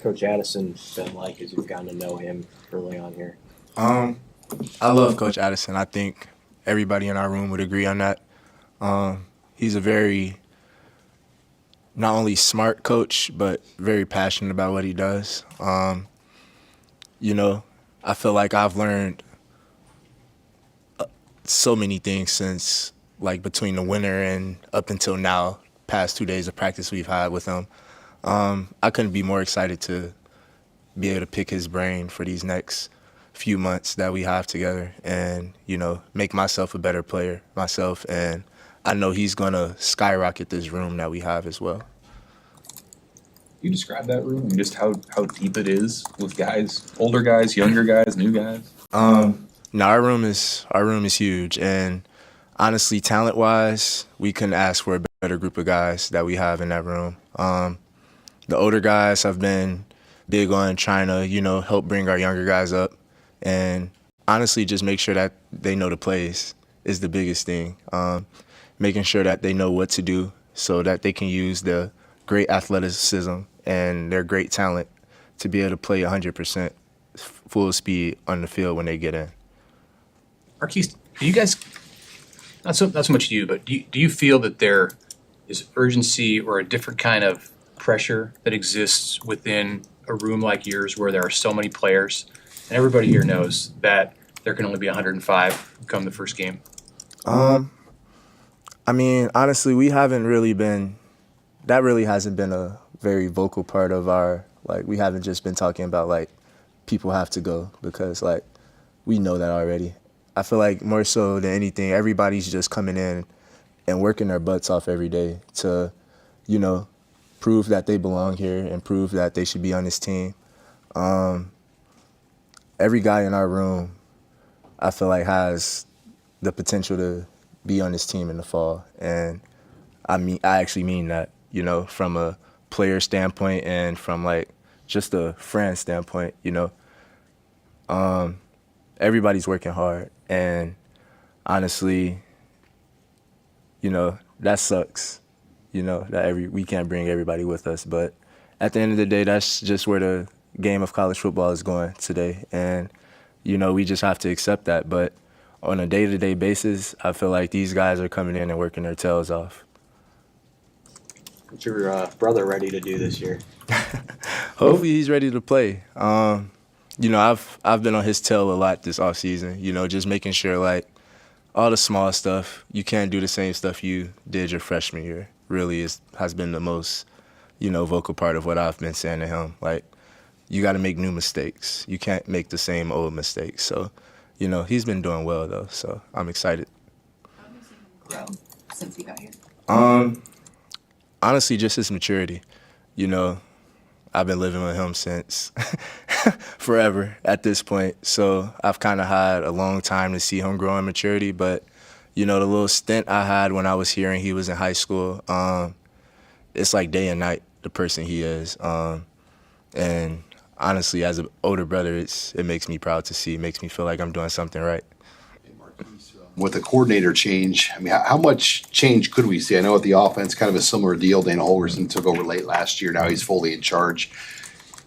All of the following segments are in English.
Coach Addison been like as you've gotten to know him early on here? I love Coach Addison. I think everybody in our room would agree on that. He's a very not only smart coach, but very passionate about what he does. You know, I feel like I've learned so many things since, like, between the winter and up until now, past 2 days of practice we've had with him. I couldn't be more excited to be able to pick his brain for these next few months that we have together and, you know, make myself a better player myself. And I know he's going to skyrocket this room that we have as well. You describe that room and just how deep it is with guys, older guys, younger guys, new guys? No, our room is huge, and honestly, talent-wise, we couldn't ask for a better group of guys that we have in that room. The older guys have been big on trying to, you know, help bring our younger guys up, and honestly, just make sure that they know the plays is the biggest thing. Making sure that they know what to do so that they can use the great athleticism and their great talent to be able to play 100% full speed on the field when they get in. Marques, do you guys, not so much you, but do you feel that there is urgency or a different kind of pressure that exists within a room like yours where there are so many players and everybody here knows that there can only be 105 come the first game? I mean, honestly, that really hasn't been a very vocal part of our, like, we haven't just been talking about, like, people have to go because, like, we know that already. I feel like more so than anything, everybody's just coming in and working their butts off every day to, you know, prove that they belong here and prove that they should be on this team. Every guy in our room, I feel like, has the potential to be on this team in the fall. And I actually mean that, you know, from a player standpoint and from, like, just a friend standpoint, you know. Everybody's working hard, and honestly, you know, that sucks, you know, that we can't bring everybody with us. But at the end of the day, that's just where the game of college football is going today, and, you know, we just have to accept that. But on a day-to-day basis, I feel like these guys are coming in and working their tails off. What's your brother ready to do this year? Hopefully he's ready to play. You know, I've been on his tail a lot this offseason, you know, just making sure, like, all the small stuff, you can't do the same stuff you did your freshman year, really has been the most, you know, vocal part of what I've been saying to him. Like, you got to make new mistakes. You can't make the same old mistakes. So, you know, he's been doing well, though, so I'm excited. How have you seen him grow since he got here? Honestly, just his maturity. You know, I've been living with him since forever at this point. So I've kind of had a long time to see him grow in maturity. But, you know, the little stint I had when I was here and he was in high school, it's like day and night, the person he is. And honestly, as an older brother, it makes me proud to see. It makes me feel like I'm doing something right. With the coordinator change, I mean, how much change could we see? I know with the offense, kind of a similar deal. Dana Holgorsen took over late last year. Now he's fully in charge.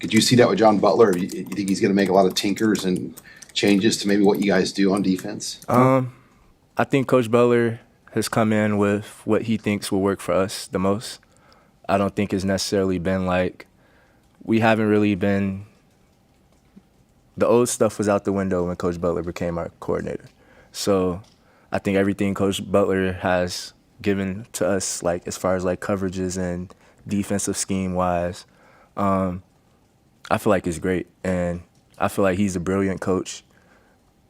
Could you see that with John Butler? You think he's going to make a lot of tinkers and changes to maybe what you guys do on defense? I think Coach Butler has come in with what he thinks will work for us the most. I don't think it's necessarily been like we haven't really been – the old stuff was out the window when Coach Butler became our coordinator. So I think everything Coach Butler has given to us, like as far as like coverages and defensive scheme wise, I feel like it's great. And I feel like he's a brilliant coach.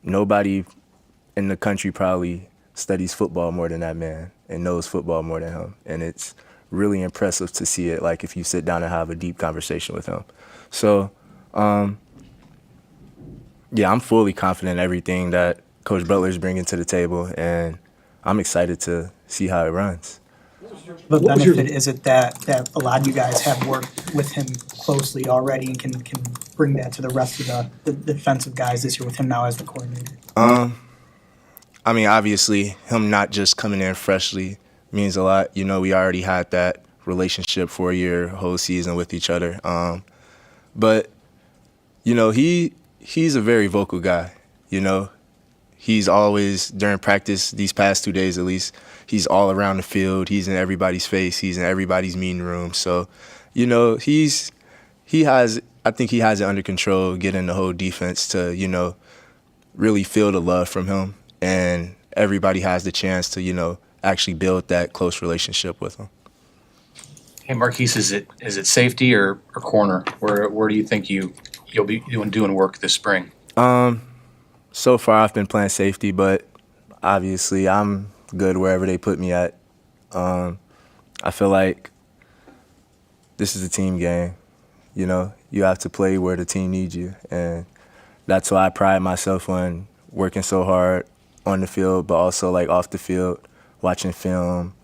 Nobody in the country probably studies football more than that man and knows football more than him. And it's really impressive to see it, like if you sit down and have a deep conversation with him. So, yeah, I'm fully confident in everything that Coach Butler's bringing to the table, and I'm excited to see how it runs. The benefit is it that a lot of you guys have worked with him closely already and can bring that to the rest of the defensive guys this year with him now as the coordinator? I mean, obviously, him not just coming in freshly means a lot. You know, we already had that relationship for a year, whole season with each other. But, you know, he's a very vocal guy, you know. He's always, during practice, these past 2 days at least, he's all around the field. He's in everybody's face. He's in everybody's meeting room. So, you know, I think he has it under control, getting the whole defense to, you know, really feel the love from him. And everybody has the chance to, you know, actually build that close relationship with him. Hey, Marques, is it safety or corner? Where do you think you'll be doing work this spring? So far, I've been playing safety, but obviously I'm good wherever they put me at. I feel like this is a team game. You know, you have to play where the team needs you, and that's why I pride myself on working so hard on the field, but also like off the field, watching film,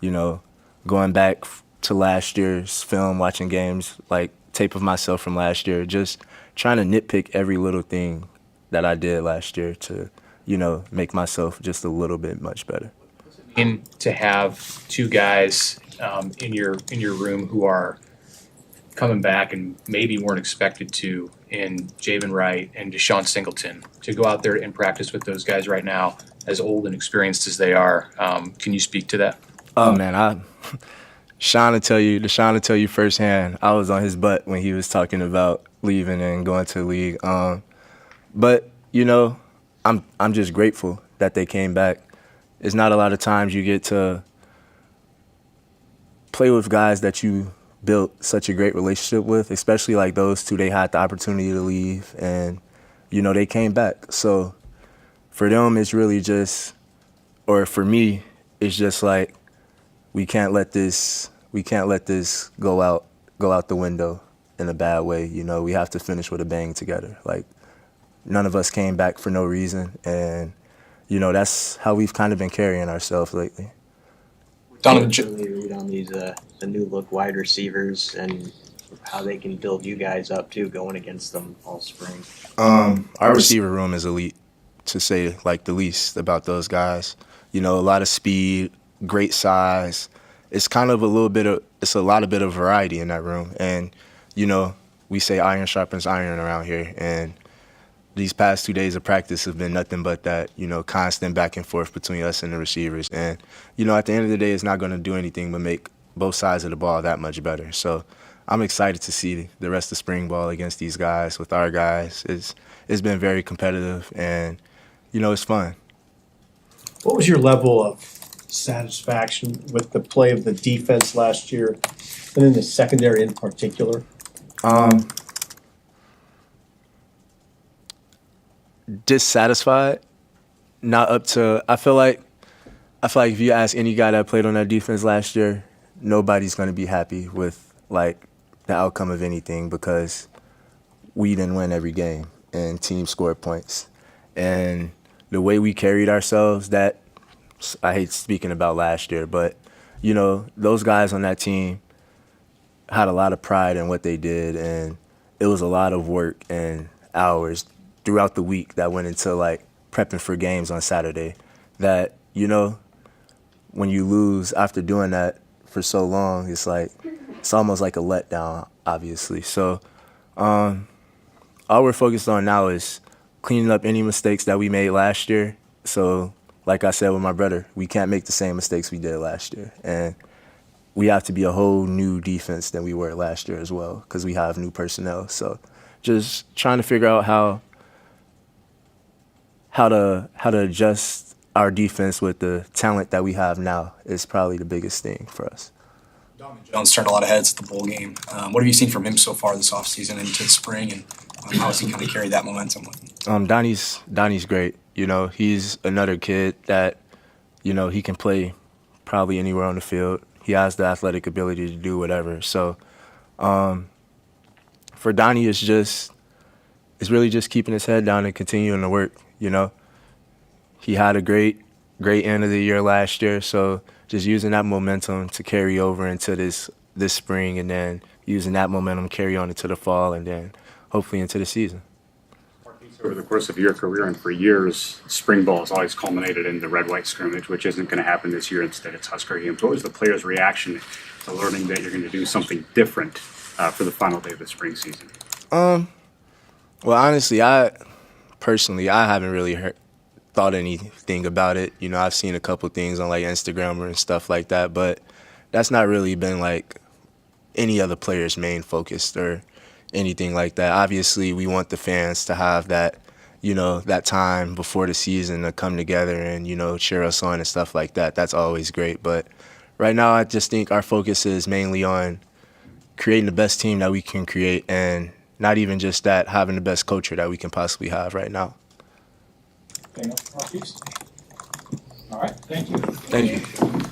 you know, going back to last year's film, watching games, like tape of myself from last year, just trying to nitpick every little thing that I did last year to, you know, make myself just a little bit much better. And to have two guys in your room who are coming back and maybe weren't expected to, in Javen Wright and Deshaun Singleton, to go out there and practice with those guys right now, as old and experienced as they are. Can you speak to that? Oh man, Deshaun will tell you firsthand. I was on his butt when he was talking about leaving and going to the league. But you know, I'm just grateful that they came back. It's not a lot of times you get to play with guys that you built such a great relationship with, especially like those two. They had the opportunity to leave, and you know, they came back. So for them, it's really just, or for me, it's just like we can't let this go out the window in a bad way. You know, we have to finish with a bang together. Like, none of us came back for no reason, and you know, that's how we've kind of been carrying ourselves lately. Donovan, really read on these the new look wide receivers and how they can build you guys up too, going against them all spring. Our receiver room is elite, to say like the least about those guys. You know, a lot of speed, great size. It's kind of a lot of variety in that room. And, you know, we say iron sharpens iron around here. And these past 2 days of practice have been nothing but that, you know, constant back and forth between us and the receivers. And, you know, at the end of the day, it's not going to do anything but make both sides of the ball that much better. So I'm excited to see the rest of spring ball against these guys with our guys. It's been very competitive, and, you know, it's fun. What was your level of satisfaction with the play of the defense last year, and in the secondary in particular? Dissatisfied, not up to. I feel like if you ask any guy that played on that defense last year, nobody's going to be happy with like the outcome of anything, because we didn't win every game and teams scored points. And the way we carried ourselves, that I hate speaking about last year, but you know, those guys on that team had a lot of pride in what they did, and it was a lot of work and hours throughout the week that went into like prepping for games on Saturday. That, you know, when you lose after doing that for so long, it's almost like a letdown, obviously. So all we're focused on now is cleaning up any mistakes that we made last year. So like I said with my brother, we can't make the same mistakes we did last year. And we have to be a whole new defense than we were last year as well, because we have new personnel. So just trying to figure out how to adjust our defense with the talent that we have now is probably the biggest thing for us. Donovan Jones turned a lot of heads at the bowl game. What have you seen from him so far this offseason into the spring, and how has he kind of carried that momentum with him? Donnie's great. You know, he's another kid that, you know, he can play probably anywhere on the field. He has the athletic ability to do whatever. So for Donnie, it's really just keeping his head down and continuing to work. You know, he had a great end of the year last year, so just using that momentum to carry over into this spring, and then using that momentum carry on into the fall, and then hopefully into the season. Over the course of your career and for years, spring ball has always culminated in the red-white scrimmage, which isn't going to happen this year. Instead, it's Husker games. What was the players' reaction to learning that you're going to do something different for the final day of the spring season? Well, honestly, I haven't really thought anything about it. You know, I've seen a couple things on like Instagram and stuff like that, but that's not really been like any other player's main focus or anything like that. Obviously, we want the fans to have that, you know, that time before the season to come together and, you know, cheer us on and stuff like that. That's always great. But right now, I just think our focus is mainly on creating the best team that we can create, and not even just that, having the best culture that we can possibly have right now. Anything else, Marques? All right, thank you. Thank you.